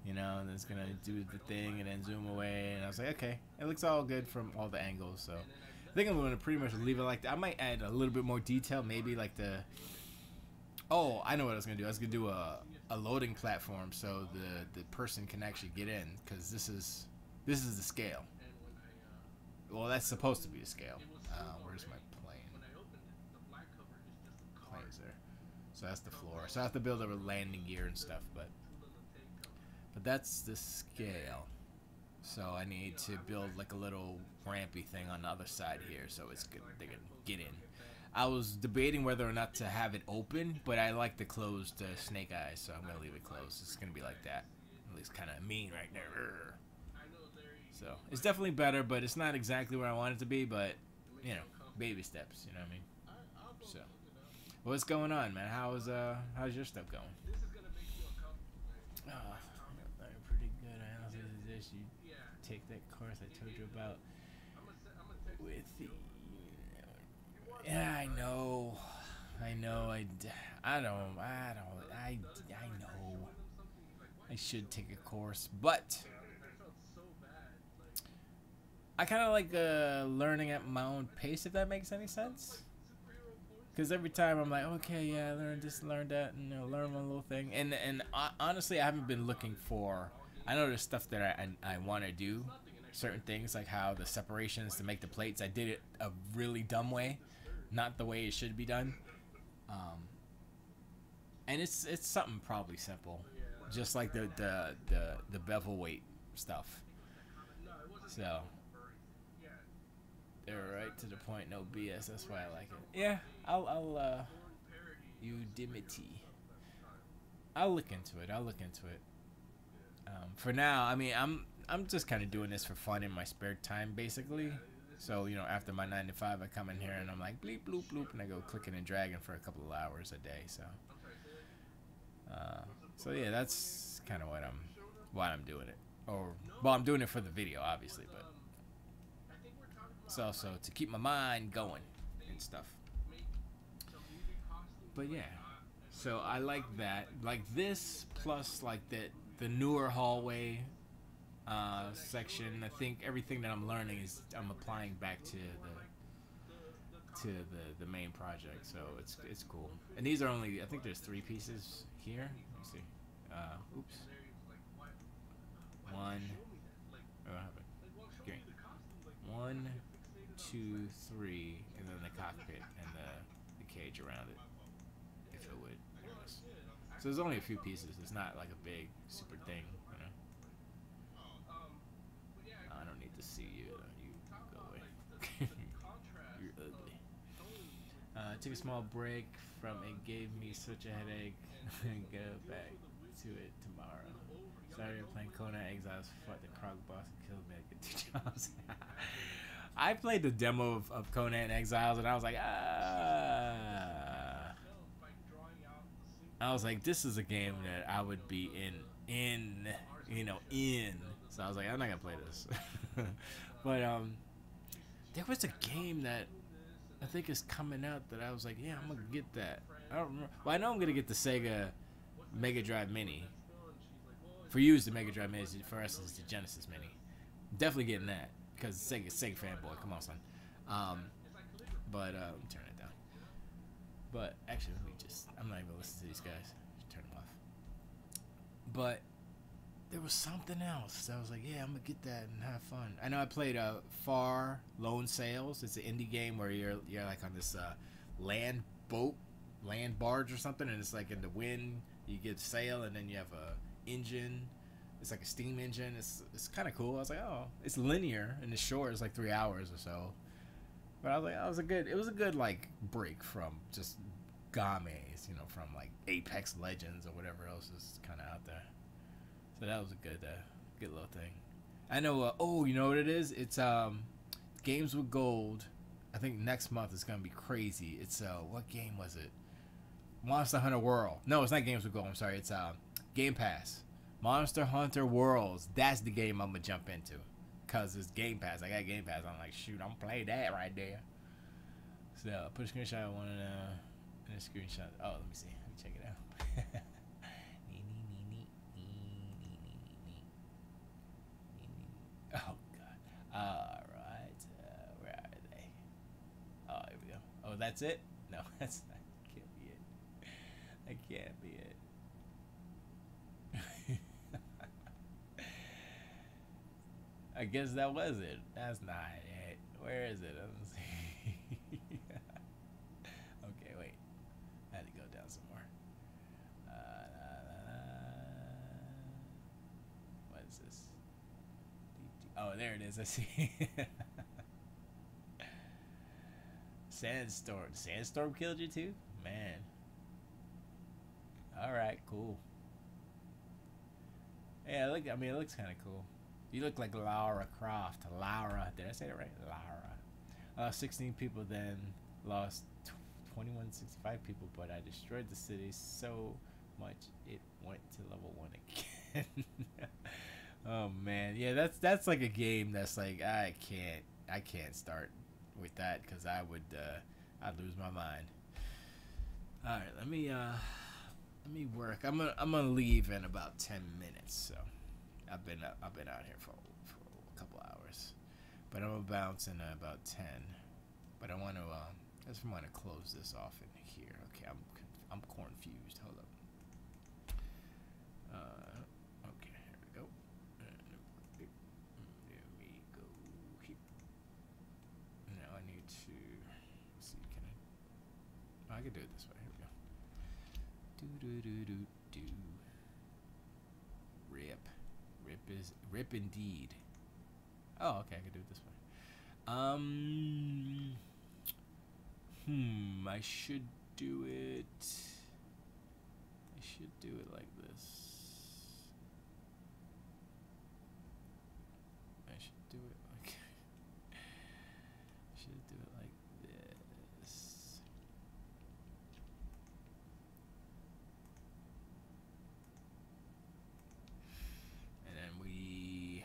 and then it's gonna do the thing, and then zoom away. And I was like, okay, it looks all good from all the angles. So I think I'm gonna pretty much leave it like that. I might add a little bit more detail, maybe like the. Oh, I know what I was gonna do. I was gonna do a loading platform so the person can actually get in, because this is the scale. Well, that's supposed to be a scale. Where's my plane? Plane's there. So that's the floor. So I have to build a landing gear and stuff, but that's the scale. So I need to build like a little rampy thing on the other side here, so it's good. They can get in. I was debating whether or not to have it open, but I like the closed snake eyes, so I'm going to leave it closed. It's going to be like that. At least kind of mean right there. So, it's definitely better, but it's not exactly where I want it to be, but, baby steps, you know what I mean? So, what's going on, man? How's your stuff going? I'm pretty good. I honestly suggest you take that course I told you about with the... Yeah, I know. I know. I know. I should take a course, but I kind of like learning at my own pace, if that makes any sense. Because every time I'm like, okay, yeah, I learned this, learned that, and learn one little thing. And honestly, I haven't been looking for. I know there's stuff that I want to do, certain things like how the separations to make the plates. I did it a really dumb way. Not the way it should be done, and it's something probably simple, just like the bevel weight stuff. So they're right to the point, no BS. That's why I like it. Yeah, I'll Udimity. I'll look into it. For now, I mean, I'm just kind of doing this for fun in my spare time, basically. So, after my 9 to 5, I come in here and I'm like, bleep, bloop, bloop, and I go clicking and dragging for a couple of hours a day. So yeah, that's kind of why I'm doing it. I'm doing it for the video, obviously, but it's also to keep my mind going and stuff. But yeah, so I like that, like this, plus like the newer hallway. Section. I think everything that I'm learning is I'm applying back to the main project, so it's cool. And these are only, I think there's 3 pieces here. Let's see. Oops. One. What happened? Green. 1, 2, 3, and then the cockpit and the cage around it, if it would. So there's only a few pieces. It's not like a big super thing. I don't need to see you. You go away. You're ugly. Took a small break from it. Gave me such a headache. Go back to it tomorrow. Started playing Conan Exiles. Fought the Krog boss and killed me. I get 2 jobs. I played the demo of Conan Exiles and I was like, I was like, this is a game that I would be in. So I was like, I'm not gonna play this. But there was a game that I think is coming out that I was like, yeah, I'm gonna get that. I don't remember. Well, I know I'm gonna get the Sega Mega Drive Mini. For you, it's the Mega Drive Mini. For us, it's the Genesis Mini. Definitely getting that because Sega fanboy. Come on, son. But let me turn it down. But actually, I'm not even gonna listen to these guys. Just turn them off. But there was something else. I was like, yeah, I'm gonna get that and have fun. I know I played Far Lone Sails. It's an indie game where you're like on this land barge or something, and it's like in the wind. You get sail, and then you have a engine. It's like a steam engine. It's kind of cool. I was like, oh, it's linear, and the short is like 3 hours or so. But I was like, it was a good like break from just games, from like Apex Legends or whatever else is kind of out there. So that was a good little thing. I know. You know what it is? It's Games with Gold. I think next month is gonna be crazy. It's what game was it? Monster Hunter World. No, it's not Games with Gold. I'm sorry. It's Game Pass. Monster Hunter Worlds. That's the game I'm gonna jump into. Cause it's Game Pass. I got Game Pass. I'm like, shoot, I'm gonna play that right there. So put a screenshot of one and a screenshot. Oh, let me see. Let me check it out. Oh god. Alright. Where are they? Oh, here we go. Oh, that's it? No, that can't be it. That can't be it. I guess that was it. That's not it. Where is it? Let's see. Okay, wait. I had to go down some more. What is this? Oh, there it is. I see. Sandstorm. Sandstorm killed you too? Man. Alright, cool. Yeah, look. I mean, it looks kind of cool. You look like Lara Croft. Lara. Did I say it right? Lara. 16 people then lost 2165 people, but I destroyed the city so much it went to level 1 again. Oh man, yeah, that's like a game that's like I can't start with that because I'd lose my mind. All right, let me work. I'm gonna leave in about 10 minutes. So I've been out here for a couple hours, but I'm gonna bounce in about 10. But I want to I just want to close this off in here. Okay, I'm confused. Hold up. Okay, here we go. There we go. Here. Now I need to see. Can I? Oh, I can do it this way. Here we go. Do. Rip indeed. Oh, okay, I can do it this way. I should do it. Like this. I should do it like this. And then we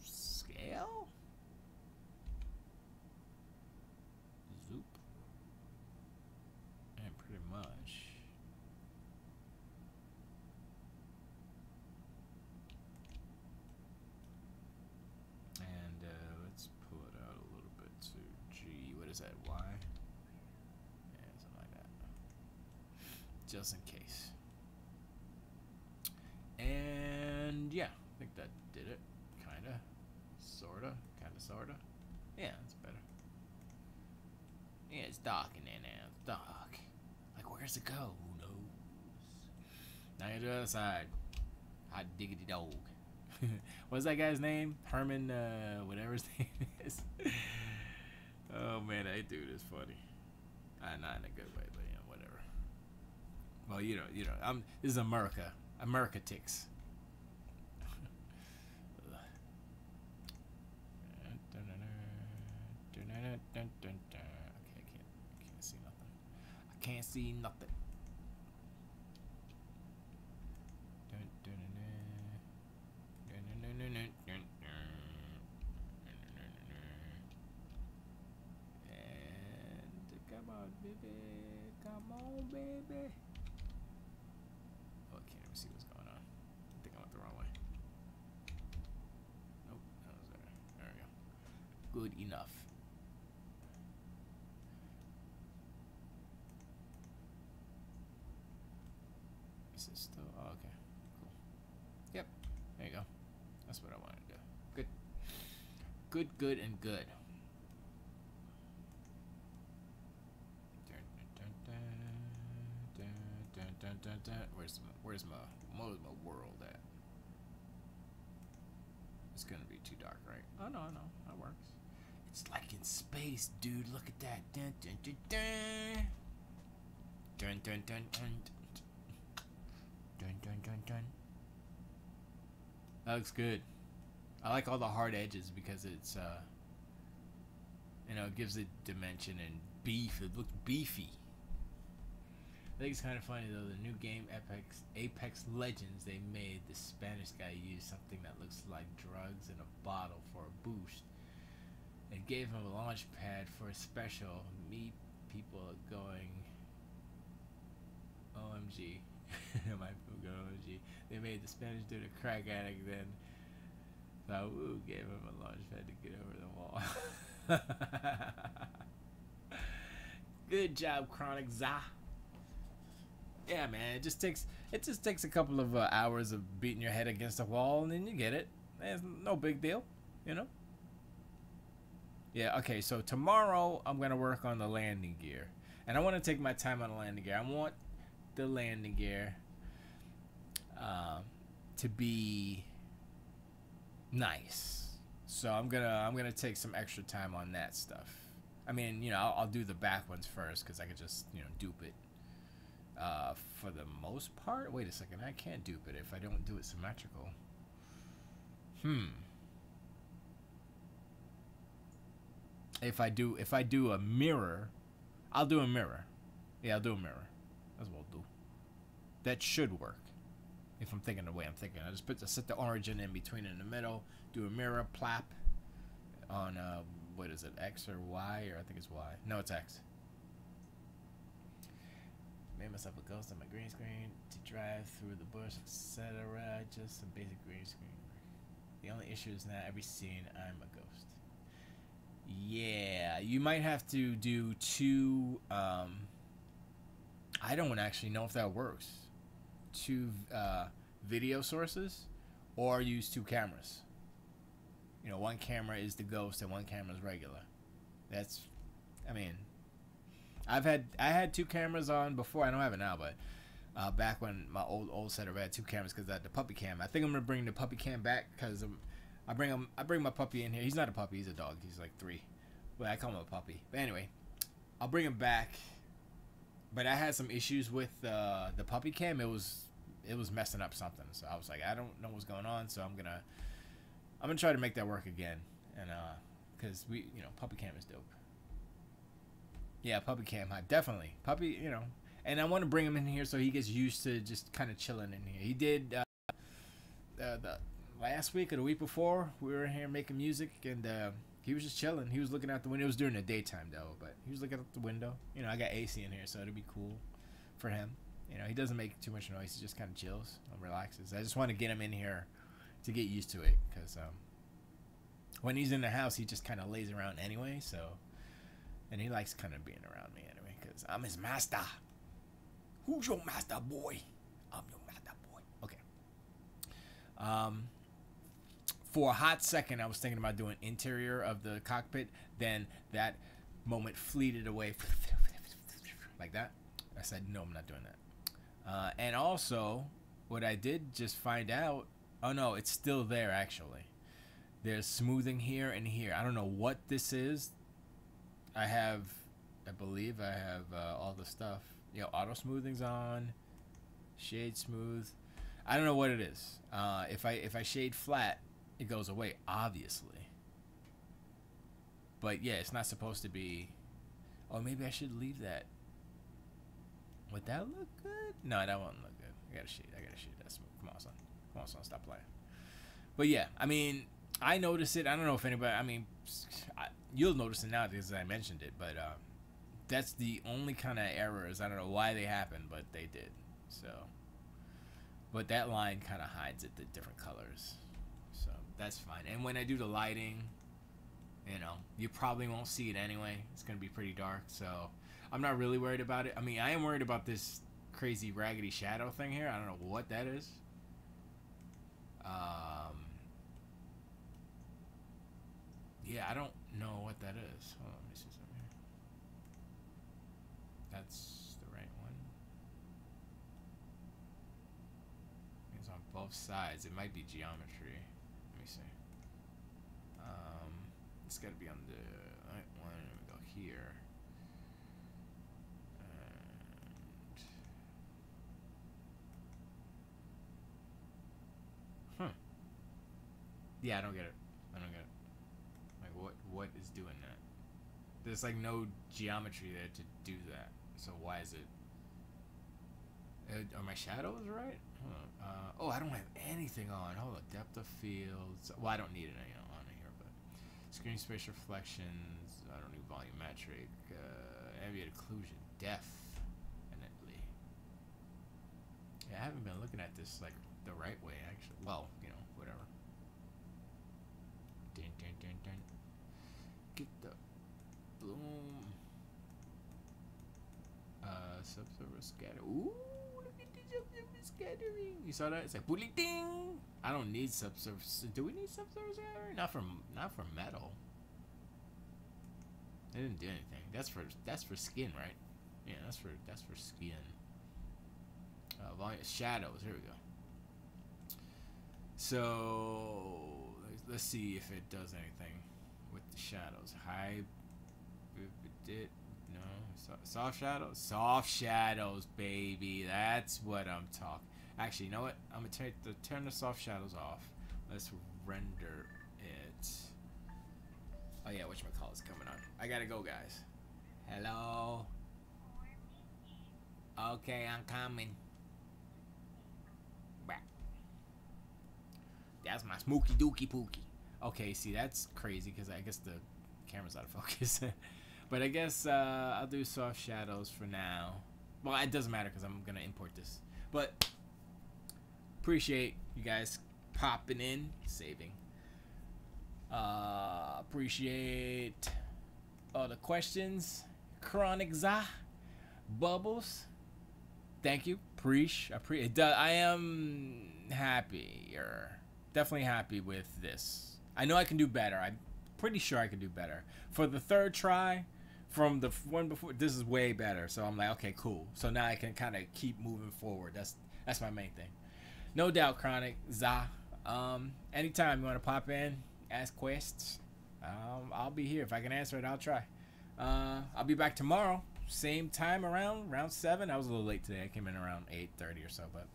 scale. Zoop. And pretty much. And let's pull it out a little bit to G. What is that? Y? Yeah, something like that. Just in case. And yeah, I think that did it. Kinda. Sorta. Yeah, it's better. Yeah, it's dark in there now. It's dark. Like, where's it go? Who knows? Now to the other side. Hot diggity dog. What's that guy's name? Herman, whatever his name is. Oh man, that dude is funny. Not in a good way, but yeah, whatever. Well, you know, this is America. America ticks. Okay, I can't see nothing. I can't see nothing. And come on, baby. Come on, baby. Oh, I can't even see what's going on. I think I went the wrong way. Nope, that was there. There we go. Good enough. Is it still? Oh, okay. Cool. Yep. There you go. That's what I wanted to do. Good. Good, and good. Where's my world at? It's gonna be too dark, right? Oh no, that works. It's like in space, dude. Look at that. Dun dun dun dun. Dun dun dun dun. Dun dun dun dun. That looks good. I like all the hard edges because it's it gives it dimension and beef. It looks beefy. I think it's kind of funny though. The new game Apex Legends they made, the Spanish guy used something that looks like drugs in a bottle for a boost. It gave him a launch pad for a special. Me, people are going OMG. My people go OMG. They made the Spanish dude a crack addict, then Fawu gave him a launch pad to get over the wall. Good job, Chronic Za. Yeah, man, it just takes a couple of hours of beating your head against a wall, and then you get it. It's no big deal, you know. Yeah, okay. So tomorrow I'm gonna work on the landing gear, and I want to take my time on the landing gear. I want the landing gear to be nice. So I'm gonna take some extra time on that stuff. I mean, you know, I'll do the back ones first because I could just, you know, dupe it. For the most part, wait a second, I can't dupe it if I don't do it symmetrical. If I do a mirror, I'll do a mirror. Yeah, I'll do a mirror. That's what I'll do. That should work. If I'm thinking the way I'm thinking, I just set the origin in between in the middle, do a mirror, plap on what is it, X or Y, or I think it's Y. No, it's X. Made myself a ghost on my green screen to drive through the bush, etc. Just some basic green screen. The only issue is not every scene I'm a ghost. Yeah, you might have to do two. I don't actually know if that works. Two video sources, or use two cameras. You know, one camera is the ghost and one camera is regular. That's, I mean, I had two cameras on before. I don't have it now, but back when my old setup I had two cameras because I had the puppy cam. I think I'm gonna bring the puppy cam back because I bring my puppy in here. He's not a puppy. He's a dog. He's like 3. Well, I call him a puppy. But anyway, I'll bring him back. But I had some issues with the puppy cam. It was messing up something. So I was like, I don't know what's going on. So I'm gonna try to make that work again. And because puppy cam is dope. Yeah, puppy cam hype, definitely. Puppy, you know, and I want to bring him in here so he gets used to just kind of chilling in here. He did the last week or the week before. We were in here making music, and he was just chilling. He was looking out the window. It was during the daytime though, but he was looking out the window. You know, I got AC in here, so it'll be cool for him. You know, he doesn't make too much noise. He just kind of chills and relaxes. I just want to get him in here to get used to it, because when he's in the house, he just kind of lays around anyway. So. And he likes kind of being around me anyway, because I'm his master. Who's your master, boy? I'm your master, boy. Okay. For a hot second, I was thinking about doing interior of the cockpit. Then that moment fleeted away. Like that. I said, no, I'm not doing that. And also, what I did just find out, oh no, it's still there actually. There's smoothing here and here. I don't know what this is. I believe I have all the stuff. You know, auto smoothing's on, shade smooth. I don't know what it is. If I shade flat, it goes away, obviously. But yeah, it's not supposed to be. Oh, maybe I should leave that. Would that look good? No, that won't look good. I gotta shade that smooth. Come on, son, stop playing. But yeah, I mean, I notice it. I don't know if anybody. I mean, you'll notice it now because I mentioned it. But that's the only kind of errors. I don't know why they happened, but they did. So, but that line kind of hides it, the different colors. So that's fine. And when I do the lighting, you know, you probably won't see it anyway. It's gonna be pretty dark. So I'm not really worried about it. I mean, I am worried about this crazy raggedy shadow thing here. I don't know what that is. Yeah, I don't know what that is. Hold on, let me see something here. That's the right one. It's on both sides. It might be geometry. Let me see. It's got to be on the right one. Let me go here. And yeah, I don't get it. Like, what is doing that? There's like no geometry there to do that. So why is it Are my shadows right? Hold on. Oh, I don't have anything on. Hold on. Depth of fields. Well, I don't need it on here, but screen space reflections. I don't need volumetric. Ambient occlusion. Definitely. Yeah, I haven't been looking at this like the right way, actually. Well, you know, whatever. Dun, dun, dun, dun. Get the bloom. Subsurface scatter. Ooh, look at the subsurface scattering. You saw that? It's like booty ding. I don't need subsurface. Do we need subsurface scattering? Not for metal. They didn't do anything. That's for skin, right? Yeah, that's for skin. Volume shadows. Here we go. So let's see if it does anything with the shadows. High. No, soft shadows, baby. That's what I'm talking. Actually, you know what? I'm gonna turn the soft shadows off. Let's render it. Oh yeah, whatchamacallit's coming on. I gotta go, guys. Hello. Okay, I'm coming. Back. That's my smokey dookie pookie. Okay, see, that's crazy because I guess the camera's out of focus. But I guess I'll do soft shadows for now. Well, it doesn't matter because I'm gonna import this. But appreciate you guys popping in, saving. Appreciate all the questions. Chronic Za, Bubbles. Thank you. I am happier. Definitely happy with this. I know I can do better. I'm pretty sure I can do better. For the third try, from the one before, this is way better. So I'm like, okay, cool. So now I can kind of keep moving forward. That's my main thing. No doubt, Chronic Za. Anytime you want to pop in, ask questions, I'll be here. If I can answer it, I'll try. I'll be back tomorrow, same time around 7. I was a little late today. I came in around 8:30 or so, but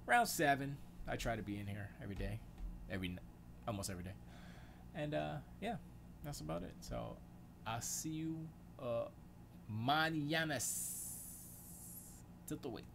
around 7. I try to be in here every day, almost every day. And yeah, that's about it. So I'll see you mañana. Till the wait.